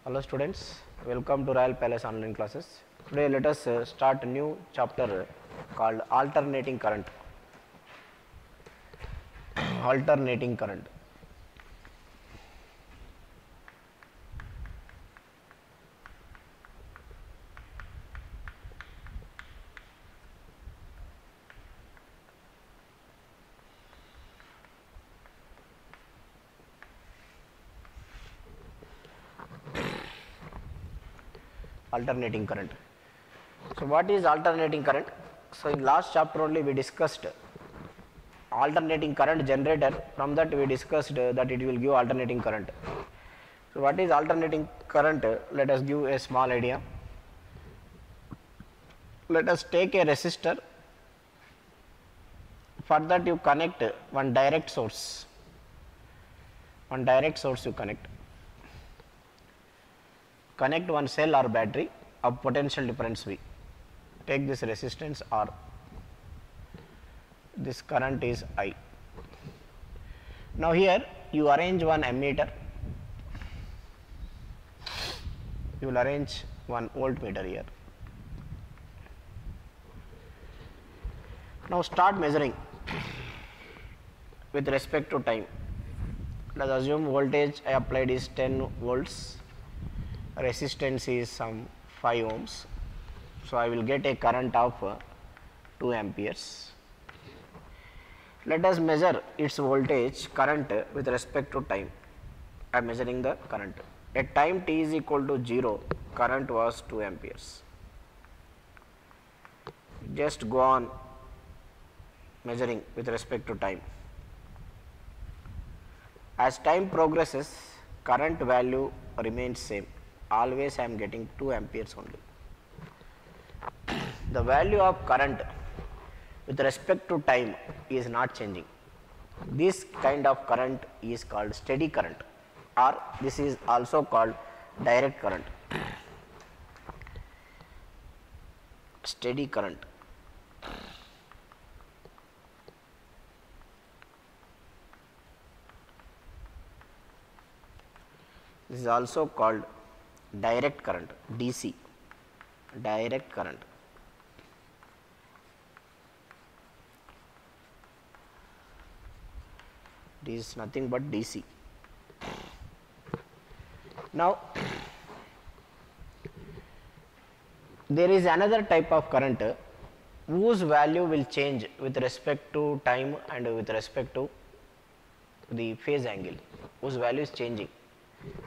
Hello students, welcome to Royal Palace online classes. Today let us start a new chapter called alternating current. Alternating current. Alternating current. So what is alternating current? So in last chapter only we discussed alternating current generator. From that we discussed that it will give alternating current. So what is alternating current? Let us give a small idea. Let us take a resistor. For that you connect one direct source. One direct source you connect one cell or battery of potential difference V. Take this resistance R. This current is I. Now here you arrange one ammeter. You will arrange one voltmeter here. Now start measuring with respect to time. Let us assume voltage I applied is 10 volts. Resistance is some 5 ohms. So I will get a current of 2 amperes. Let us measure its voltage current with respect to time. I am measuring the current. At time t is equal to 0, current was 2 amperes. Just go on measuring with respect to time. As time progresses, current value remains same. Always I am getting 2 amperes only. The value of current with respect to time is not changing. This kind of current is called steady current, or this is also called direct current. Steady current. This is also called direct current, DC, direct current. This is nothing but DC. Now there is another type of current whose value will change with respect to time and with respect to the phase angle, whose value is changing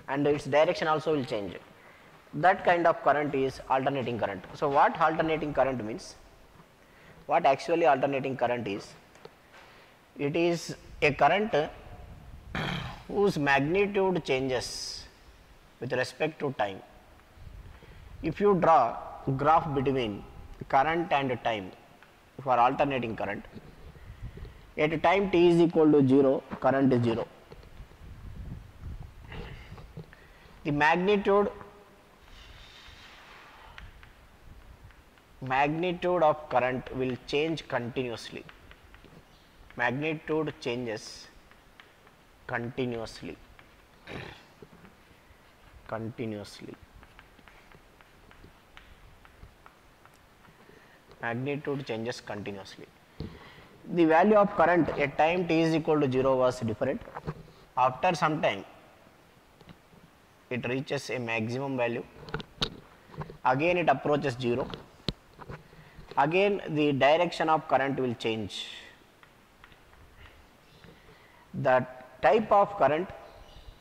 and its direction also will change. That kind of current is alternating current. So what alternating current means? What actually alternating current is? It is a current whose magnitude changes with respect to time. If you draw graph between current and time for alternating current, at time t is equal to 0, current is 0. The magnitude of current will change continuously. Magnitude changes continuously. Magnitude changes continuously. The value of current at time t is equal to 0 was different. After some time it reaches a maximum value. Again it approaches 0. Again the direction of current will change. The type of current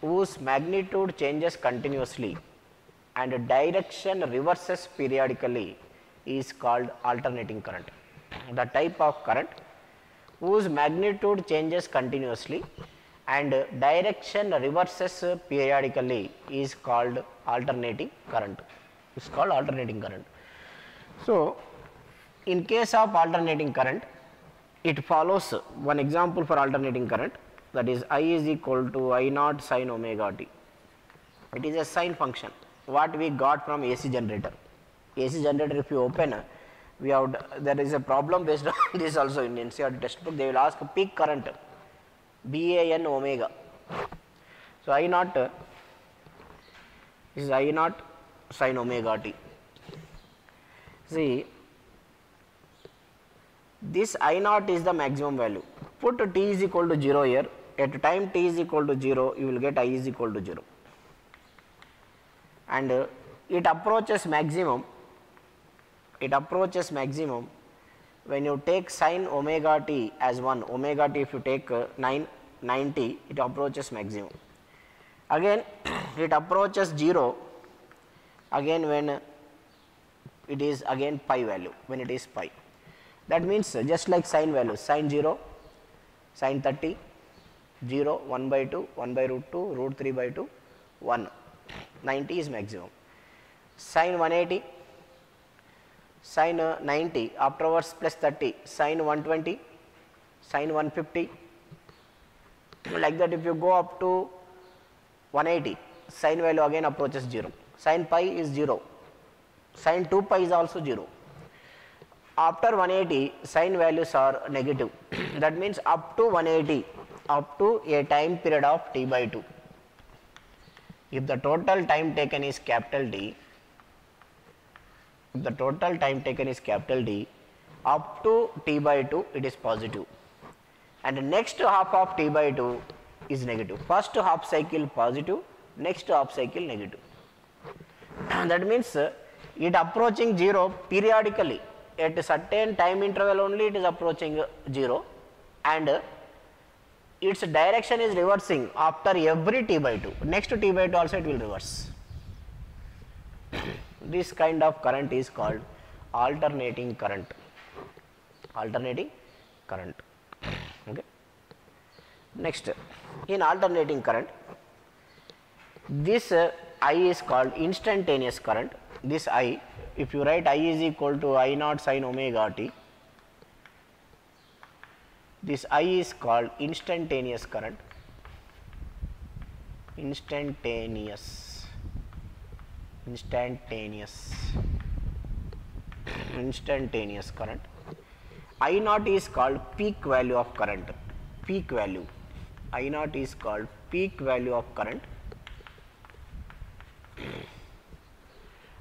whose magnitude changes continuously and direction reverses periodically is called alternating current. The type of current whose magnitude changes continuously and direction reverses periodically is called alternating current. It's called alternating current. So in case of alternating current, it follows one example for alternating current, that is I is equal to I naught sin omega t. It is a sine function what we got from AC generator. AC generator, if you open, we have, there is a problem based on this also in NCERT textbook. They will ask peak current BAN omega. So I naught This is I naught sin omega t. See, this I naught is the maximum value. Put t is equal to 0 here. At time t is equal to 0, you will get I is equal to 0. And it approaches maximum. It approaches maximum when you take sin omega t as 1. Omega t, if you take 90, it approaches maximum. Again, it approaches 0 again when it is again pi value, when it is pi. That means just like sin values, sin 0, sin 30, 0, 1 by 2, 1 by root 2, root 3 by 2, 1, 90 is maximum. Sin 180, sin 90, afterwards plus 30, sin 120, sin 150, like that. If you go up to 180, sin value again approaches 0, sin pi is 0, sin 2 pi is also 0. After 180, sin values are negative. That means up to 180, up to a time period of t by 2. If the total time taken is capital D, if the total time taken is capital D, up to t by 2 it is positive, and the next half of t by 2 is negative. First half cycle positive, next half cycle negative. That means it approaching 0 periodically. At a certain time interval only it is approaching 0, and its direction is reversing after every t by 2. Next to t by 2 also it will reverse. This kind of current is called alternating current. Alternating current. Okay. Next, in alternating current, this I is called instantaneous current. This I, if you write I is equal to I naught sin omega t, this I is called instantaneous current. Instantaneous current. I naught is called peak value of current. Peak value. I naught is called peak value of current.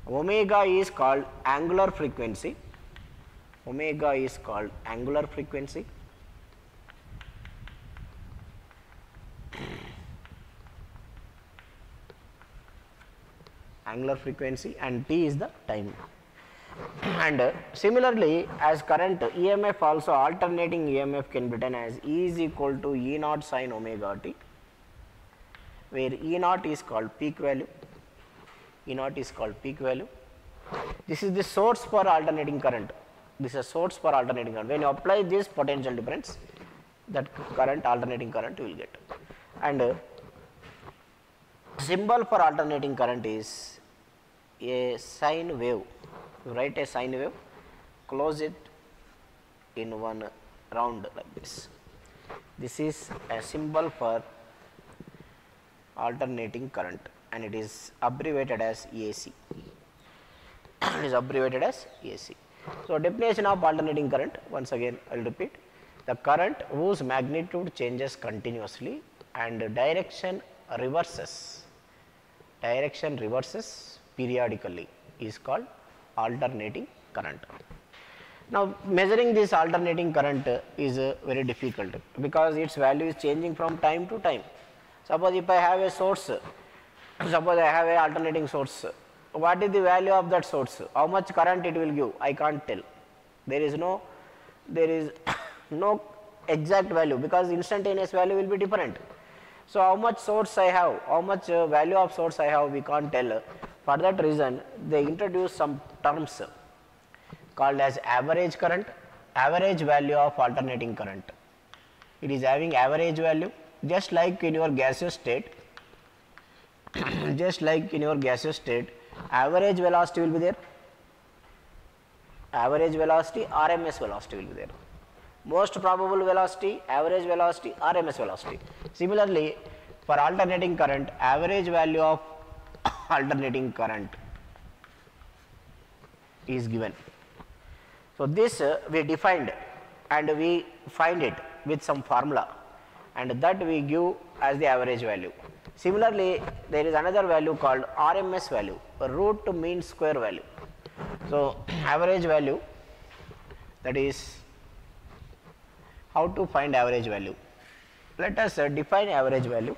Omega is called angular frequency. Omega is called angular frequency. Angular frequency, and t is the time. And similarly, as current, EMF also, alternating EMF can be written as E is equal to E naught sin omega t, where E naught is called peak value. E naught is called peak value. This is the source for alternating current. This is a source for alternating current. When you apply this potential difference, that current, alternating current you will get. And symbol for alternating current is a sine wave. You write a sine wave, close it in one round like this. This is a symbol for alternating current, and it is abbreviated as AC. It is abbreviated as AC. So, definition of alternating current, once again I will repeat: the current whose magnitude changes continuously and direction reverses periodically is called alternating current. Now, measuring this alternating current is very difficult, because its value is changing from time to time. Suppose if I have a source, suppose I have a alternating source, what is the value of that source? How much current it will give? I can't tell. There is no exact value, because instantaneous value will be different. So, how much source I have, how much value of source I have, we can't tell. For that reason, they introduce some terms called as average current, average value of alternating current. It is having average value, just like in your gaseous state. Just like in your gaseous state, average velocity will be there. Average velocity, RMS velocity will be there. Most probable velocity, average velocity, RMS velocity. Similarly, for alternating current, average value of alternating current is given. So, this we defined, and we find it with some formula, and that we give as the average value. Similarly, there is another value called RMS value, root mean square value. So, average value, that is how to find average value. Let us define average value.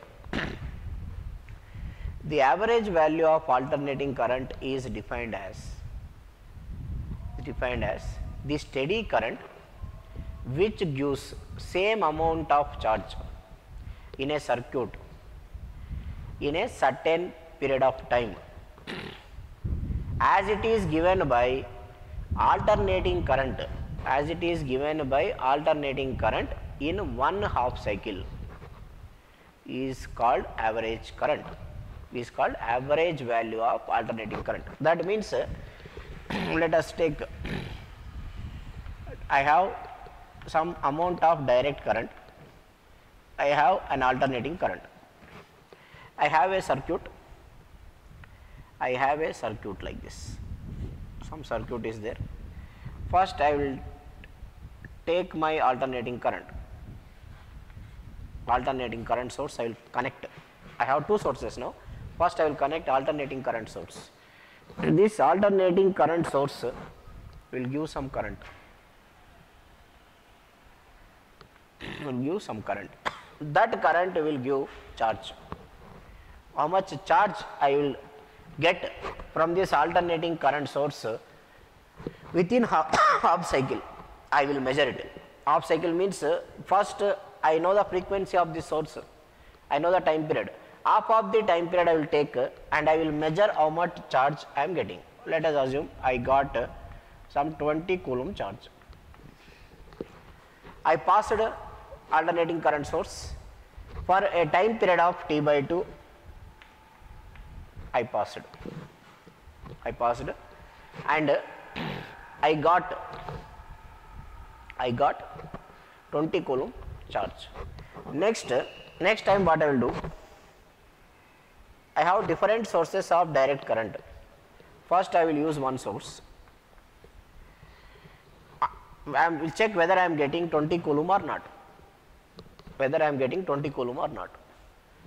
The average value of alternating current is defined as the steady current which gives same amount of charge in a circuit in a certain period of time as it is given by alternating current in one half cycle is called average current, is called average value of alternating current. That means let us take, I have some amount of direct current, I have an alternating current, I have a circuit like this, some circuit is there. First I will take my alternating current source, I will connect. I have two sources now. First I will connect alternating current source. This alternating current source will give some current. That current will give charge. How much charge I will get from this alternating current source within half cycle, I will measure it. Half cycle means first I know the frequency of this source, I know the time period. Half of the time period I will take and I will measure how much charge I am getting. Let us assume I got some 20 coulomb charge. I passed alternating current source for a time period of t by 2. I passed and I got 20 coulomb charge. Next time what I will do, I have different sources of direct current. First I will use one source. I will check whether I am getting 20 coulomb or not.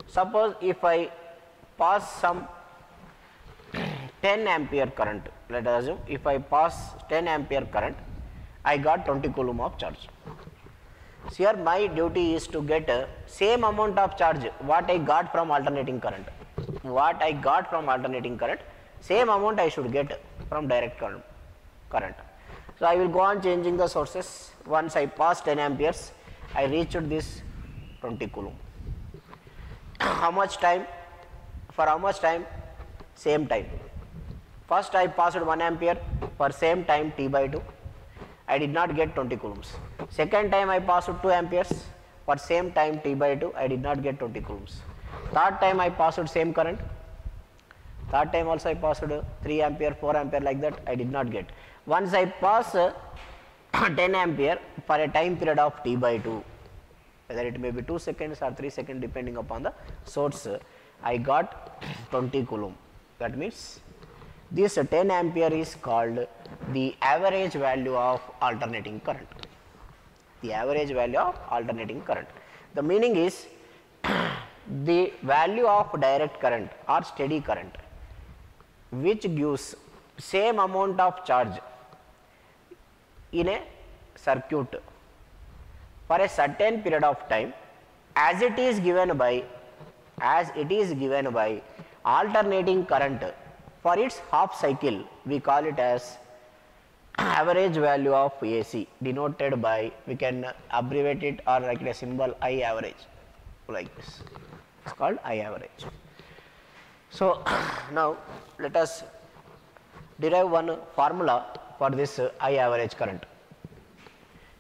Suppose if I pass some 10 ampere current, let us assume if I pass 10 ampere current, I got 20 coulomb of charge. So here my duty is to get same amount of charge what I got from alternating current. Same amount I should get from direct current. So I will go on changing the sources. Once I pass 10 amperes, I reached this 20 coulomb. How much time? For how much time? Same time. First I passed 1 ampere for same time t by 2. I did not get 20 coulombs. Second time I passed 2 amperes for same time t by 2. I did not get 20 coulombs. Third time I passed same current. Third time also I passed 3 ampere, 4 ampere like that. I did not get. Once I pass 10 ampere for a time period of t by 2, whether it may be 2 seconds or 3 seconds depending upon the source, I got 20 coulomb. That means this 10 ampere is called the average value of alternating current. The average value of alternating current. The meaning is the value of direct current or steady current which gives same amount of charge in a circuit for a certain period of time as it is given by alternating current for its half cycle. We call it as average value of AC, denoted by, we can abbreviate it or write a symbol I average like this. It's called I average. So now let us derive one formula for this I average current.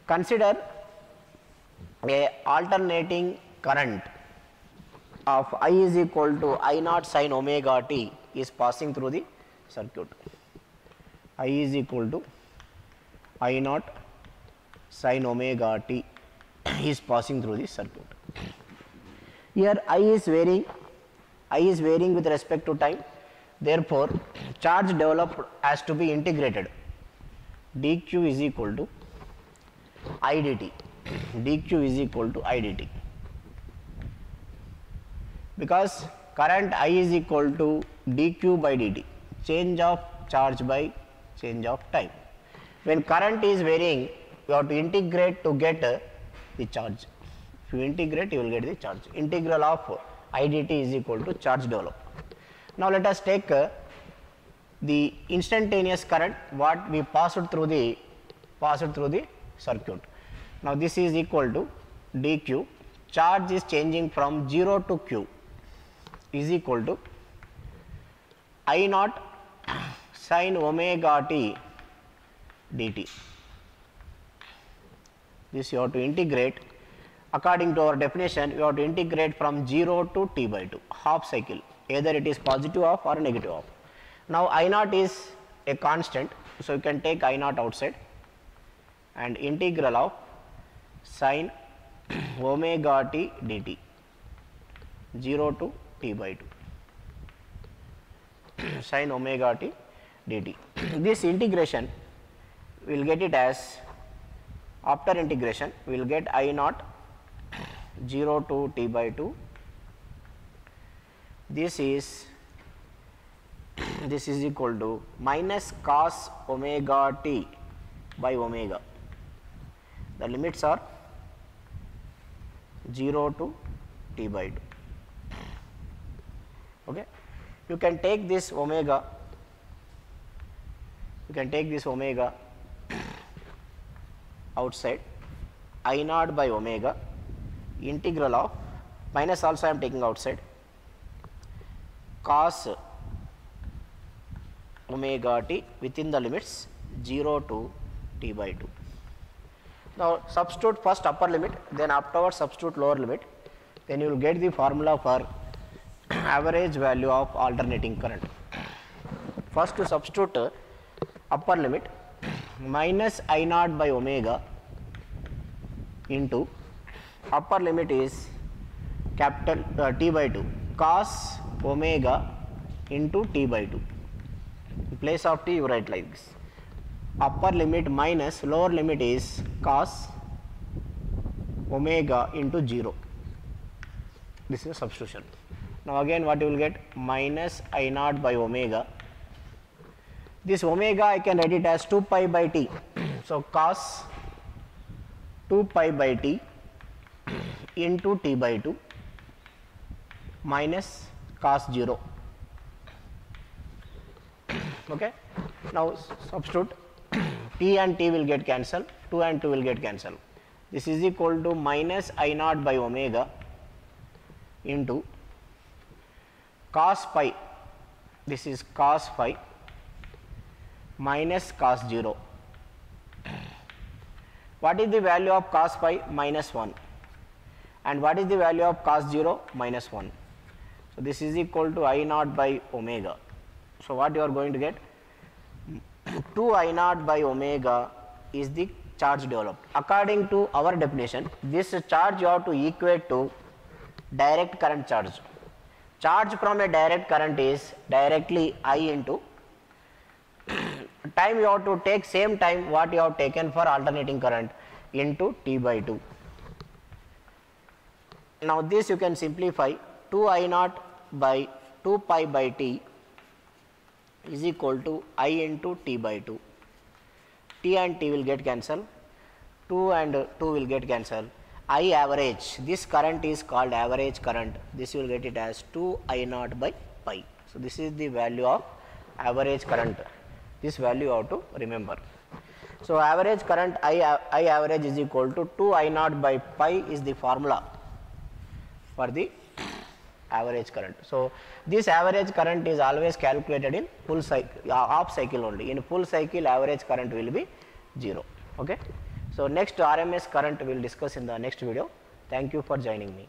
Consider a alternating current of I is equal to I naught sin omega t is passing through the circuit. I is equal to I naught sin omega t is passing through the circuit. Here I is varying with respect to time. Therefore, charge developed has to be integrated. dq is equal to I dt. dq is equal to I dt. because current I is equal to dq by dt, change of charge by change of time. When current is varying, you have to integrate to get the charge. If you integrate, you will get the charge. Integral of I dt is equal to charge developed. Now let us take the instantaneous current what we passed through the circuit. Now this is equal to dq, charge is changing from 0 to q is equal to I naught sin omega t dt. This you have to integrate. According to our definition, you have to integrate from 0 to t by 2, half cycle, either it is positive half or negative half. Now I naught is a constant, so you can take I naught outside, and integral of sin omega t dt, 0 to t by 2, sin omega t dt. This integration we will get it as, after integration we will get I naught 0 to t by 2, this is equal to minus cos omega t by omega. The limits are 0 to t by 2. Okay. You can take this omega, outside, I naught by omega, integral of, minus also I am taking outside, cos omega t within the limits 0 to t by 2. Now substitute first upper limit, then afterwards substitute lower limit, then you will get the formula for average value of alternating current. First to substitute upper limit, minus I naught by omega into upper limit is capital t by 2, cos omega into t by 2. In place of t you write like this, upper limit minus lower limit is cos omega into 0. This is a substitution. Now again what you will get, minus I naught by omega, this omega I can write it as 2 pi by t. So cos 2 pi by t into t by 2 minus cos 0. Okay. Now substitute, t and t will get cancelled, 2 and 2 will get cancelled. This is equal to minus I naught by omega into cos pi, this is cos phi minus cos 0. What is the value of cos pi? Minus 1. And what is the value of cos 0? Minus 1. So this is equal to I naught by omega. So what you are going to get? 2 I naught by omega is the charge developed. According to our definition, this charge you have to equate to direct current charge. Charge from a direct current is directly I into time, you have to take same time what you have taken for alternating current into t by 2. Now this you can simplify, 2 I naught by 2 pi by t is equal to I into t by 2. T and t will get cancelled, 2 and 2 will get cancelled. I average, this current is called average current, this you will get it as 2 I naught by pi. So this is the value of average current, this value you have to remember. So average current I average is equal to 2 I naught by pi is the formula for the average current. So this average current is always calculated in full cycle, half cycle only. In full cycle average current will be 0. Okay. So next RMS current we will discuss in the next video. Thank you for joining me.